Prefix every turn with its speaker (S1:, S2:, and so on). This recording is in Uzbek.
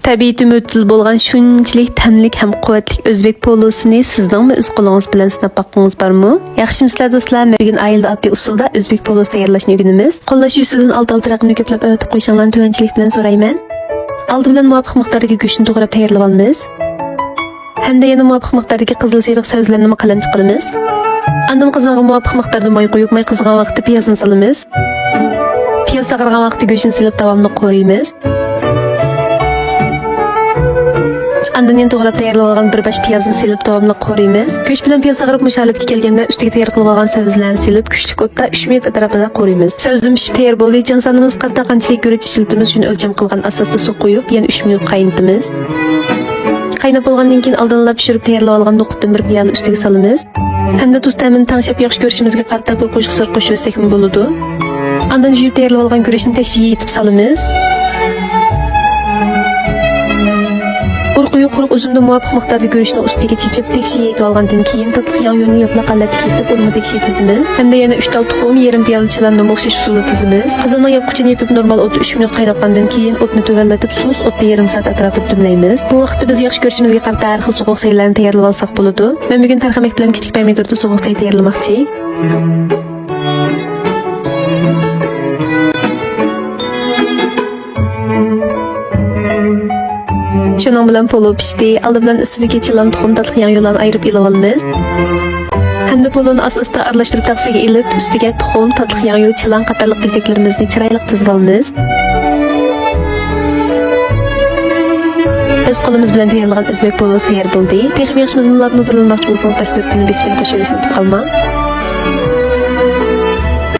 S1: Tabiiyati mo'til bo'lgan shunchalik tamlik ham quvvatli o'zbek polosini sizning o'z qo'lingiz bilan sinab boqqingiz bormi? Yaxshimisizlar do'stlar? Bugun oilada oddiy usulda o'zbek polosi tayyorlashni o'rganamiz. Qo'llash usulidan old raqamni ko'plab o'tib qo'yishinglarni tuvanchilik bilan so'rayman. Oldi bilan muvofiq miqdordagi go'shtni to'g'rab tayyorlab olamiz. Hamda yana muvofiq miqdordagi qizil seriq sabzlarni qalamchi qilamiz. Andan qizg'an muvofiq miqdorda moy qo'yib, moy qizg'an vaqtda piyozni solamiz. Piyoz sag'irgan vaqtda go'shtni silib davomli qo'raymiz. Andan yana to'g'rab tayyorlab olgan bir bash piyozni silib davomli qo'raymiz. Go'sht bilan piyoz sag'irib musholatga kelganda ustiga tayyor qilib olgan sabzlarni silib kuchli o'tda 3 minut atrofida qo'raymiz. Sabzimiz pishib tayyor bo'ldi. Chansanimiz qatda qanchalik guruch ishlatamiz shuni o'lcham qilgan asosda suv qo'yib, yana 3 minut qaynatamiz. Qaynab bo'lgandan keyin oldinlab pishirib tayyorlab olgan no'qutdan bir piyozni ustiga solamiz. Hamda tuz ta'mini tangshab yaxshi ko'rishimizga qarab qo'shib sir qo'shib bo'ladi. Andan yuvib tayyorlab olgan guruchni tashiga yetib solamiz. Quruq uzunda muvofiq miqdorda go'shtni ustiga chechib tekshiga yetib olgandan keyin tatlı yong'ni yoplaq alati kesib uni tekshiga tizimiz. Hamda yana 3 tal tuxum, yarim piyola chilanni o'xshash usulda tizimiz. Qizilni yopqichini yopib normal o'tda 3 minut qaynatgandan keyin o'tni tuvallatib suz o'tda yarim soat atrofida dumlaymiz. Bu vaqtda biz yaxshi ko'rishimizga qarab har xil so'g'uq saylarni tayyorlab olsak bo'ladi. Men bugun tarxamak bilan kichik pomidorda so'g'uq say tayyorlamoqchi. Şunun bilan polo pişti. Aldı bilan üstüdeki çılan tuxum tatlı yong'larni ayırıp ilib olamiz. Hamda poloni asta-asta aralashtirib taqsiga ilib, ustiga tuxum, tatlı yong'u, çılan qatorliq bezaklarimizni chiroyli tizib olamiz. O'z qo'limiz bilan tayyorlagan o'zbek polosi tayyor bo'ldi. Texnik yaxshi mazmunlarni hozirlamoqchi bo'lsangiz, pastda o'tini besmela qo'shib olishni unutib qolmang.